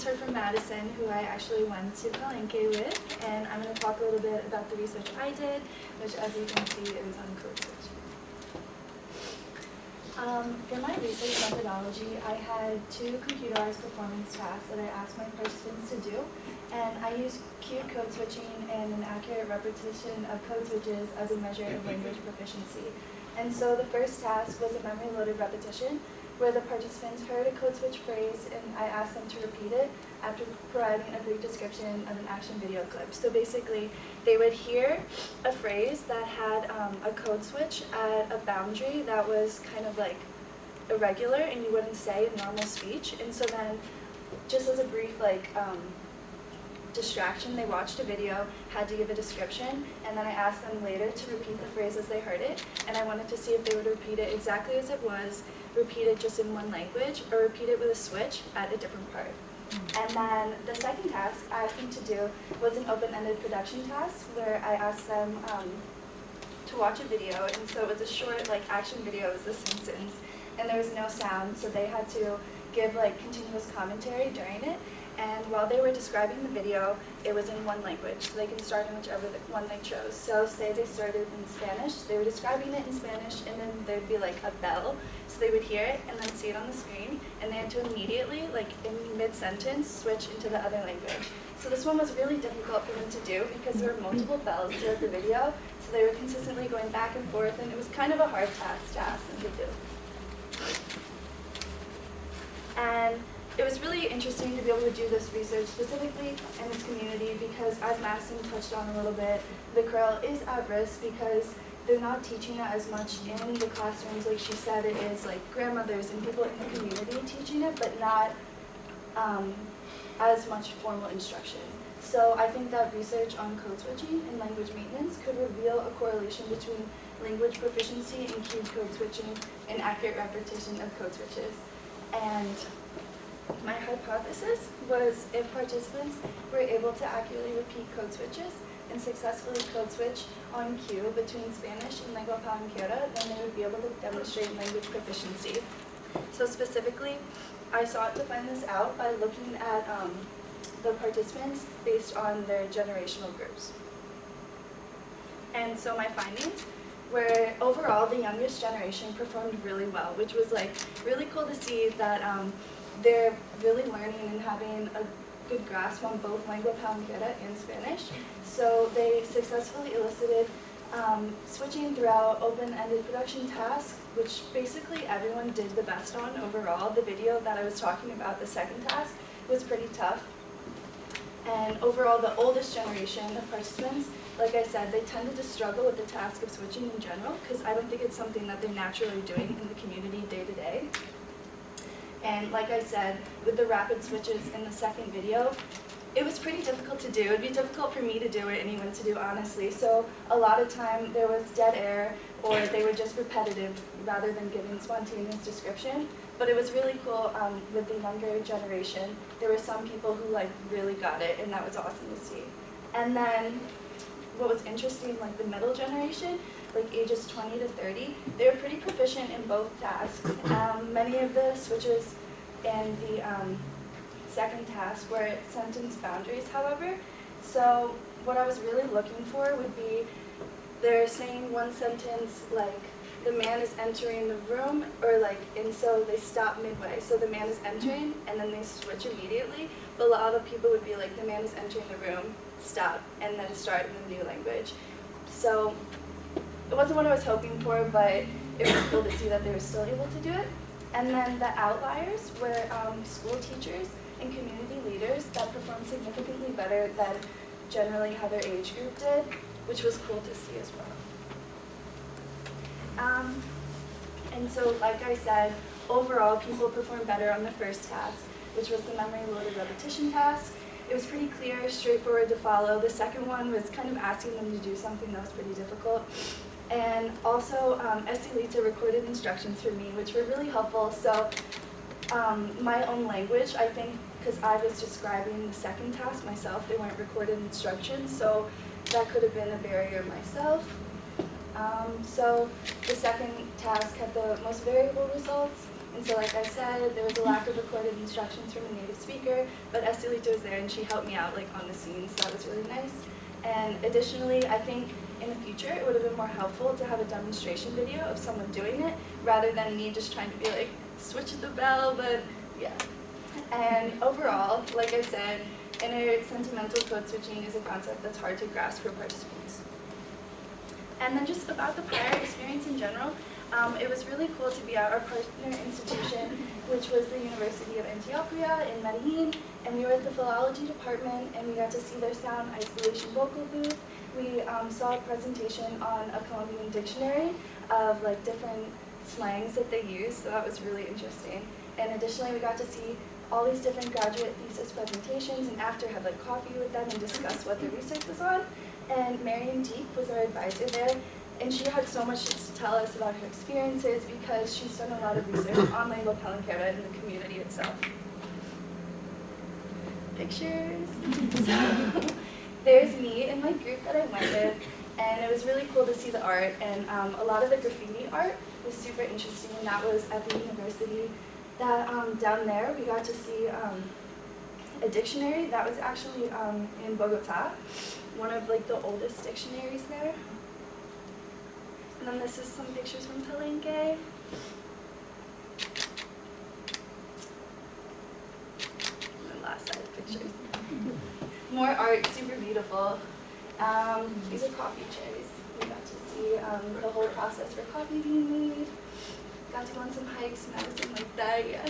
just heard from Madison, who I actually went to Palenque with, and I'm going to talk a little bit about the research I did, which, as you can see, is on code switch. For my research methodology, I had 2 computerized performance tasks that I asked my participants to do, and I used cued code switching and an accurate repetition of code switches as a measure of language proficiency. And so the first task was a memory-loaded repetition, where the participants heard a code switch phrase and I asked them to repeat it after providing a brief description of an action video clip. So basically, they would hear a phrase that had a code switch at a boundary that was kind of like irregular and you wouldn't say in normal speech. And so then, just as a brief distraction, they watched a video, had to give a description, and then I asked them later to repeat the phrase as they heard it, and I wanted to see if they would repeat it exactly as it was, repeat it just in one language, or repeat it with a switch at a different part. And then the second task I asked them to do was an open-ended production task, where I asked them to watch a video, and so it was a short action video, it was The Simpsons, and there was no sound, so they had to give continuous commentary during it. And while they were describing the video, it was in one language, so they can start in whichever one they chose. So say they started in Spanish, they were describing it in Spanish, and then there'd be a bell, so they would hear it and then see it on the screen, and they had to immediately, in mid-sentence, switch into the other language. So this one was really difficult for them to do because there were multiple bells throughout the video, so they were consistently going back and forth, and it was kind of a hard task to ask them to do. And it was really interesting to be able to do this research specifically in this community because, as Madison touched on a little bit, the CRL is at risk because they're not teaching it as much in the classrooms. Like she said, it is grandmothers and people in the community teaching it, but not as much formal instruction. So I think that research on code switching and language maintenance could reveal a correlation between language proficiency and cued code switching and accurate repetition of code switches. And my hypothesis was if participants were able to accurately repeat code switches and successfully code switch on cue between Spanish and lengua palenquera, then they would be able to demonstrate language proficiency. So specifically, I sought to find this out by looking at the participants based on their generational groups. And so my findings were overall the youngest generation performed really well, which was really cool to see that they're really learning and having a good grasp on both lengua palenquera and Spanish. So they successfully elicited switching throughout open-ended production tasks, which basically everyone did the best on overall. The video that I was talking about, the second task, was pretty tough. And overall, the oldest generation of participants, like I said, they tended to struggle with the task of switching in general because I don't think it's something that they're naturally doing in the community day to day. And like I said, with the rapid switches in the second video, it was pretty difficult to do. It would be difficult for me to do it, anyone to do, honestly. So a lot of time there was dead air, or they were just repetitive rather than giving spontaneous description. But it was really cool with the younger generation. There were some people who really got it, and that was awesome to see. And then what was interesting, the middle generation, ages 20 to 30, they were pretty proficient in both tasks. Many of the switches in the second task were sentence boundaries, however. So what I was really looking for would be they're saying one sentence the man is entering the room, and so they stop midway. So the man is entering, and then they switch immediately. But a lot of people would be the man is entering the room, stop, and then start in the new language. So it wasn't what I was hoping for, but it was cool to see that they were still able to do it. And then the outliers were school teachers and community leaders that performed significantly better than generally how their age group did, which was cool to see as well. And so, like I said, overall people performed better on the first task, which was the memory-loaded repetition task. It was pretty clear, straightforward to follow. The second one was kind of asking them to do something that was pretty difficult. And also, Estelita recorded instructions for me, which were really helpful. So my own language, I think, because I was describing the second task myself, they weren't recorded instructions, so that could have been a barrier myself. So the second task had the most variable results, And so like I said, there was a lack of recorded instructions from a native speaker, but Estelita was there and she helped me out like on the scene, so that was really nice. And additionally, I think in the future it would have been more helpful to have a demonstration video of someone doing it rather than me just trying to be like, switch the bell, but yeah. And overall, like I said, inner-sentimental code switching is a concept that's hard to grasp for participants. And then just about the PIRE experience in general, it was really cool to be at our partner institution, which was the University of Antioquia in Medellin, and we were at the philology department, and we got to see their sound isolation vocal booth. We saw a presentation on a Colombian dictionary of like different slangs that they use, so that was really interesting. And additionally, we got to see all these different graduate thesis presentations, and after had like coffee with them and discuss what their research was on. And Mariam Deep was our advisor there, and she had so much to tell us about her experiences because she's done a lot of research on Spanish-Palenquero and the community itself. Pictures. So there's me and my group that I went with, and it was really cool to see the art, and a lot of the graffiti art was super interesting, and that was at the university. That down there we got to see a dictionary that was actually in Bogota, one of like the oldest dictionaries there. And then this is some pictures from Palenque. And then last side pictures. More art, super beautiful. These are coffee cherries. We got to see the whole process for coffee being made. Got to go on some hikes, medicine like that, yeah.